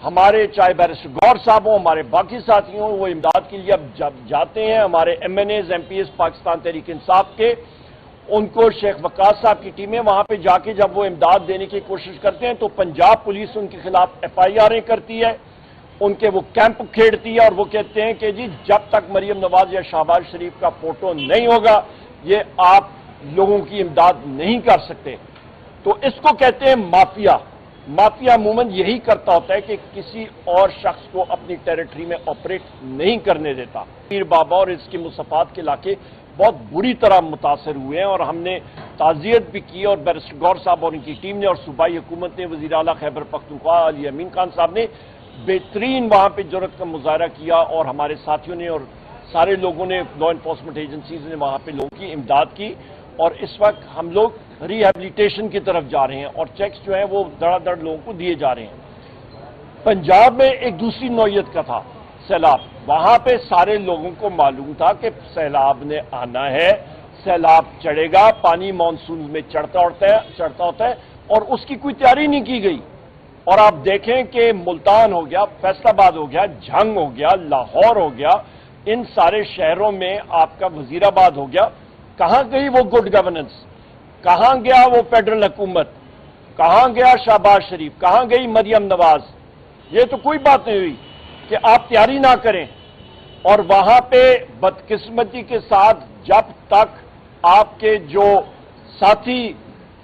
ہمارے چاہے بیرسٹر گور صاحب ہوں، ہمارے باقی ساتھی ہوں، وہ امداد کے لیے اب جب جاتے ہیں، ہمارے M N As M P As Pakistan Tehreek Insaf کے، ان کو شیخ وقاص صاحب کی ٹیمیں وہاں پہ جا کے جب وہ امداد دینے کی کوشش کرتے ہیں تو پنجاب پولیس ان کے خلاف ایف آئی آریں کرتی ہے، ان کے وہ کیمپ کھیڑتی ہے اور وہ کہتے ہیں کہ جی جب تک مریم نواز یا شہباز شریف کا فوٹو نہیں ہوگا یہ آپ لوگوں کی امداد نہیں کر سکتے۔ تو اس کو کہتے ہیں مافیا۔ مافیا عموماً یہی کرتا ہوتا ہے کہ کسی اور شخص کو اپنی ٹیریٹری میں آپریٹ نہیں کرنے دیتا۔ پیر بابا اور اس کے مصفات کے علاقے بہت بری طرح متاثر ہوئے ہیں اور ہم نے تعزیت بھی کی، اور بیرسٹر گور صاحب اور ان کی ٹیم نے اور صوبائی حکومت نے، وزیر اعلیٰ خیبر پختونخوا علی امین خان صاحب نے بہترین وہاں پہ جرأت کا مظاہرہ کیا، اور ہمارے ساتھیوں نے اور سارے لوگوں نے، لا انفورسمنٹ ایجنسیز نے وہاں پہ لوگوں کی امداد کی، اور اس وقت ہم لوگ ری ہیبلیٹیشن کی طرف جا رہے ہیں اور چیکس جو ہیں وہ دڑا دڑ لوگوں کو دیے جا رہے ہیں۔ پنجاب میں ایک دوسری نوعیت کا تھا سیلاب، وہاں پہ سارے لوگوں کو معلوم تھا کہ سیلاب نے آنا ہے، سیلاب چڑھے گا، پانی مانسون میں چڑھتا ہوتا ہے اور اس کی کوئی تیاری نہیں کی گئی۔ اور آپ دیکھیں کہ ملتان ہو گیا، فیصل آباد ہو گیا، جھنگ ہو گیا، لاہور ہو گیا، ان سارے شہروں میں آپ کا وزیر آباد ہو گیا، کہاں گئی وہ گڈ گورننس؟ کہاں گیا وہ فیڈرل حکومت؟ کہاں گیا شہباز شریف؟ کہاں گئی مریم نواز؟ یہ تو کوئی بات نہیں ہوئی کہ آپ تیاری نہ کریں۔ اور وہاں پہ بدقسمتی کے ساتھ جب تک آپ کے جو ساتھی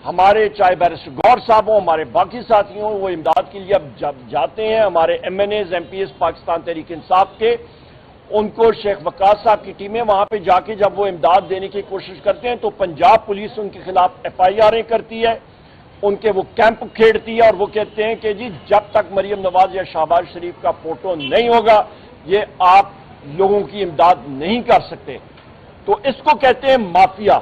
ہمارے چاہے بیرسٹر گور صاحب ہوں، ہمارے باقی ساتھی ہوں، وہ امداد کے لیے اب جب جاتے ہیں، ہمارے M N As M P As Pakistan Tehreek Insaf کے، ان کو شیخ وقاص صاحب کی ٹیمیں وہاں پہ جا کے جب وہ امداد دینے کی کوشش کرتے ہیں تو پنجاب پولیس ان کے خلاف ایف آئی آریں کرتی ہے، ان کے وہ کیمپ کھیڑتی ہے اور وہ کہتے ہیں کہ جی جب تک مریم نواز یا شہباز شریف کا فوٹو نہیں ہوگا یہ آپ لوگوں کی امداد نہیں کر سکتے۔ تو اس کو کہتے ہیں مافیا۔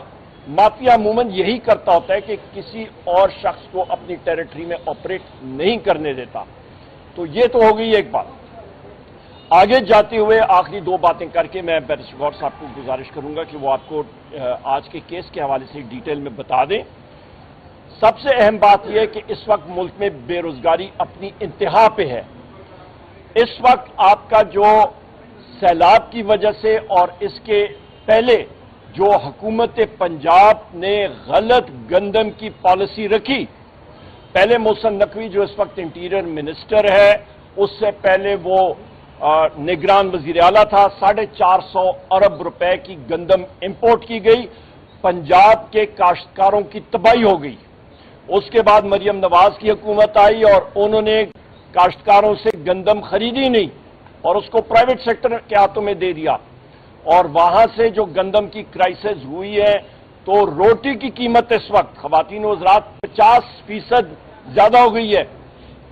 مافیا عموماً یہی کرتا ہوتا ہے کہ کسی اور شخص کو اپنی ٹیریٹری میں آپریٹ نہیں کرنے دیتا۔ تو یہ تو ہو گئی ایک بات۔ آگے جاتے ہوئے آخری دو باتیں کر کے میں بیرسٹر گور صاحب کو گزارش کروں گا کہ وہ آپ کو آج کے کیس کے حوالے سے ڈیٹیل میں بتا دیں۔ سب سے اہم بات یہ ہے کہ اس وقت ملک میں بے روزگاری اپنی انتہا پہ ہے۔ اس وقت آپ کا جو سیلاب کی وجہ سے اور اس کے پہلے جو حکومت پنجاب نے غلط گندم کی پالیسی رکھی، پہلے محسن نقوی جو اس وقت انٹیریئر منسٹر ہے، اس سے پہلے وہ نگران وزیر اعلیٰ تھا، 450 ارب روپے کی گندم امپورٹ کی گئی، پنجاب کے کاشتکاروں کی تباہی ہو گئی۔ اس کے بعد مریم نواز کی حکومت آئی اور انہوں نے کاشتکاروں سے گندم خریدی نہیں اور اس کو پرائیویٹ سیکٹر کے ہاتھوں میں دے دیا، اور وہاں سے جو گندم کی کرائسس ہوئی ہے تو روٹی کی قیمت اس وقت خواتین و حضرات 50% زیادہ ہو گئی ہے۔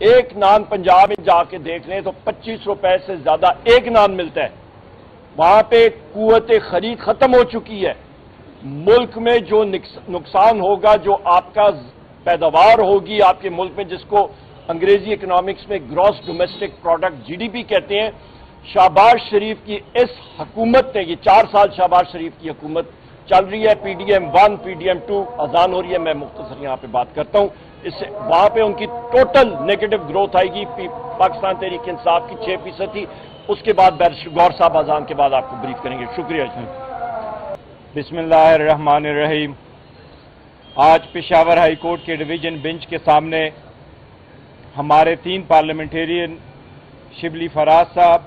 ایک نان پنجاب میں جا کے دیکھ لیں تو 25 روپے سے زیادہ ایک نان ملتا ہے۔ وہاں پہ قوت خرید ختم ہو چکی ہے۔ ملک میں جو نقصان ہوگا، جو آپ کا پیداوار ہوگی آپ کے ملک میں، جس کو انگریزی اکنامکس میں gross domestic product G D P کہتے ہیں، شہباز شریف کی اس حکومت نے، یہ 4 سال شہباز شریف کی حکومت چل رہی ہے، P D M 1 P D M 2 اذان ہو رہی ہے، میں مختصر یہاں پہ بات کرتا ہوں، اس سے وہاں پہ ان کی ٹوٹل نیگیٹو گروتھ آئے گی۔ پاکستان تحریک انصاف کی 6% تھی۔ اس کے بعد بیرسٹر گور صاحب اذان کے بعد آپ کو بریف کریں گے۔ شکریہ۔ بسم اللہ الرحمن الرحیم۔ آج پشاور ہائی کورٹ کے ڈویژن بینچ کے سامنے ہمارے 3 پارلیمنٹیرین شبلی فراز صاحب،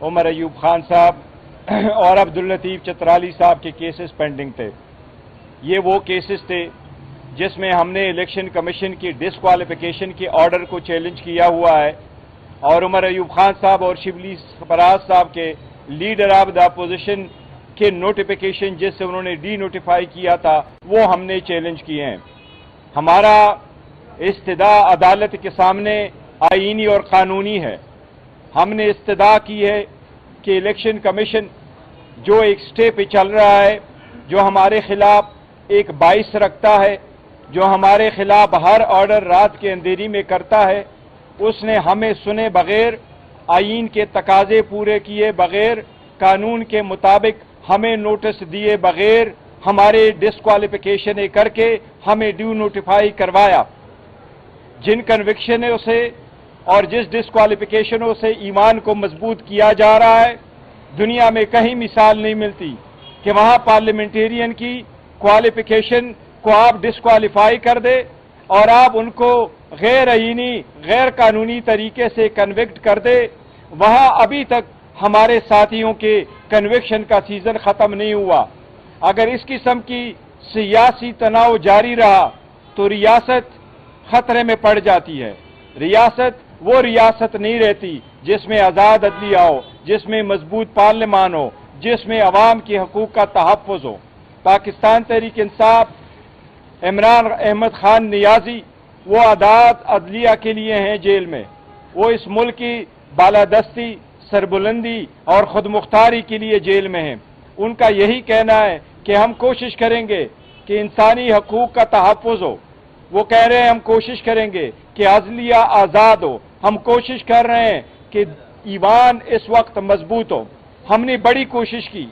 عمر ایوب خان صاحب اور عبداللطیف چترالی صاحب کے کیسز پینڈنگ تھے۔ یہ وہ کیسز تھے جس میں ہم نے الیکشن کمیشن کی ڈسکوالیفیکیشن کے آرڈر کو چیلنج کیا ہوا ہے، اور عمر ایوب خان صاحب اور شبلی فراز صاحب کے لیڈر آف دا اپوزیشن کے نوٹیفیکیشن جس سے انہوں نے ڈی نوٹیفائی کیا تھا وہ ہم نے چیلنج کیے ہیں۔ ہمارا استدعا عدالت کے سامنے آئینی اور قانونی ہے۔ ہم نے استدعا کی ہے کہ الیکشن کمیشن جو ایک سٹے پہ چل رہا ہے، جو ہمارے خلاف ایک باعث رکھتا ہے، جو ہمارے خلاف ہر آرڈر رات کے اندھیری میں کرتا ہے، اس نے ہمیں سنے بغیر، آئین کے تقاضے پورے کیے بغیر، قانون کے مطابق ہمیں نوٹس دیے بغیر، ہمارے ڈسکوالیفیکیشن کر کے ہمیں ڈیو نوٹیفائی کروایا۔ جن کنوکشن نے اسے اور جس ڈسکوالیفیکیشنوں سے ایمان کو مضبوط کیا جا رہا ہے، دنیا میں کہیں مثال نہیں ملتی کہ وہاں پارلیمنٹیرین کی کوالیفیکیشن کو آپ ڈسکوالیفائی کر دے اور آپ ان کو غیر آئینی غیر قانونی طریقے سے کنوکٹ کر دے۔ وہاں ابھی تک ہمارے ساتھیوں کے کنوکشن کا سیزن ختم نہیں ہوا۔ اگر اس قسم کی سیاسی تناؤ جاری رہا تو ریاست خطرے میں پڑ جاتی ہے۔ ریاست وہ ریاست نہیں رہتی جس میں آزاد عدلیہ ہو، جس میں مضبوط پارلیمان ہو، جس میں عوام کے حقوق کا تحفظ ہو۔ پاکستان تحریک انصاف، عمران احمد خان نیازی وہ عدالت عدلیہ کے لیے ہیں جیل میں، وہ اس ملک کی بالادستی، سربلندی اور خود مختاری کے لیے جیل میں ہیں۔ ان کا یہی کہنا ہے کہ ہم کوشش کریں گے کہ انسانی حقوق کا تحفظ ہو۔ وہ کہہ رہے ہیں ہم کوشش کریں گے کہ عدلیہ آزاد ہو، ہم کوشش کر رہے ہیں کہ ایوان اس وقت مضبوط ہو۔ ہم نے بڑی کوشش کی،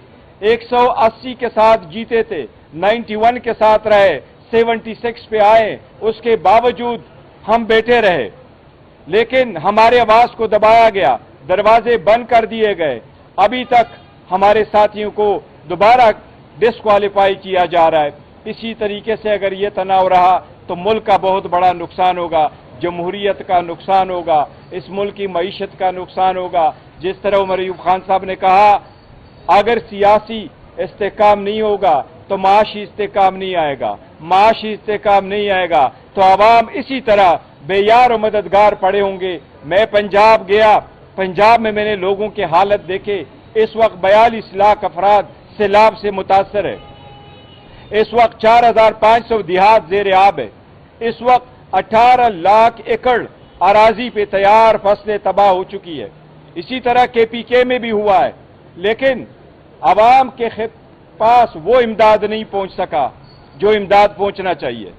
180 کے ساتھ جیتے تھے، 91 کے ساتھ رہے، 76 پہ آئے، اس کے باوجود ہم بیٹھے رہے، لیکن ہمارے آواز کو دبایا گیا، دروازے بند کر دیے گئے۔ ابھی تک ہمارے ساتھیوں کو دوبارہ ڈسکوالیفائی کیا جا رہا ہے۔ اسی طریقے سے اگر یہ تناؤ رہا تو ملک کا بہت بڑا نقصان ہوگا، جمہوریت کا نقصان ہوگا، اس ملک کی معیشت کا نقصان ہوگا۔ جس طرح عمر ایوب خان صاحب نے کہا، اگر سیاسی استحکام نہیں ہوگا تو معاشی استحکام نہیں آئے گا، معاشی استحکام نہیں آئے گا تو عوام اسی طرح بے یار و مددگار پڑے ہوں گے۔ میں پنجاب گیا، پنجاب میں نے لوگوں کے حالت دیکھے۔ اس وقت 42 لاکھ افراد سیلاب سے متاثر ہے، اس وقت 4500 دیہات زیر آب ہے، اس وقت 18 لاکھ ایکڑ اراضی پہ تیار فصلیں تباہ ہو چکی ہے۔ اسی طرح KPK میں بھی ہوا ہے، لیکن عوام کے پاس وہ امداد نہیں پہنچ سکا جو امداد پہنچنا چاہیے،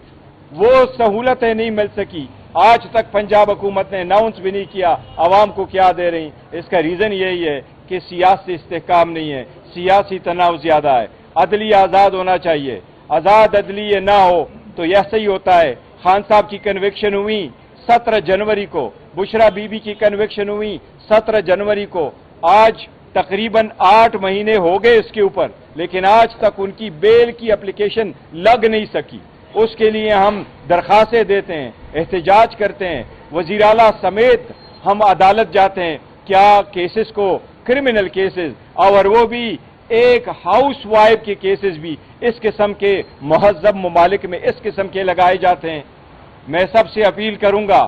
وہ سہولتیں نہیں مل سکی۔ آج تک پنجاب حکومت نے اناؤنس بھی نہیں کیا عوام کو کیا دے رہی۔ اس کا ریزن یہی ہے کہ سیاسی استحکام نہیں ہے، سیاسی تناؤ زیادہ ہے۔ عدلیہ آزاد ہونا چاہیے، آزاد عدلیہ نہ ہو تو ایسا ہی ہوتا ہے۔ خان صاحب کی کنوکشن ہوئی 17 جنوری کو، بشرا بی بی کی کنوکشن ہوئی 17 جنوری کو، آج تقریباً 8 مہینے ہو گئے اس کے اوپر، لیکن آج تک ان کی بیل کی اپلیکیشن لگ نہیں سکی۔ اس کے لیے ہم درخواستیں دیتے ہیں، احتجاج کرتے ہیں، وزیر اعلیٰ سمیت ہم عدالت جاتے ہیں، کیا کیسز کو کرمنل کیسز اور وہ بھی ایک ہاؤس وائف کے کیسز بھی اس قسم کے مہذب ممالک میں اس قسم کے لگائے جاتے ہیں۔ میں سب سے اپیل کروں گا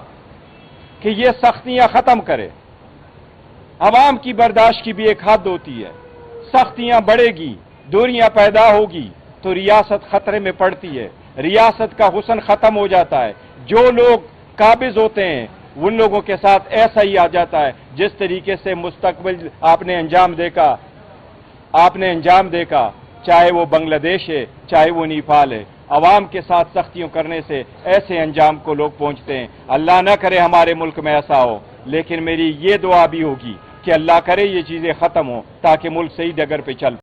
کہ یہ سختیاں ختم کرے۔ عوام کی برداشت کی بھی ایک حد ہوتی ہے، سختیاں بڑھے گی، دوریاں پیدا ہوگی تو ریاست خطرے میں پڑتی ہے، ریاست کا حسن ختم ہو جاتا ہے۔ جو لوگ قابض ہوتے ہیں ان لوگوں کے ساتھ ایسا ہی آ جاتا ہے جس طریقے سے مستقبل آپ نے انجام دیکھا، چاہے وہ بنگلہ دیش ہے، چاہے وہ نیپال ہے۔ عوام کے ساتھ سختیوں کرنے سے ایسے انجام کو لوگ پہنچتے ہیں۔ اللہ نہ کرے ہمارے ملک میں ایسا ہو، لیکن میری یہ دعا بھی ہوگی کہ اللہ کرے یہ چیزیں ختم ہوں تاکہ ملک صحیح ڈگر پہ چل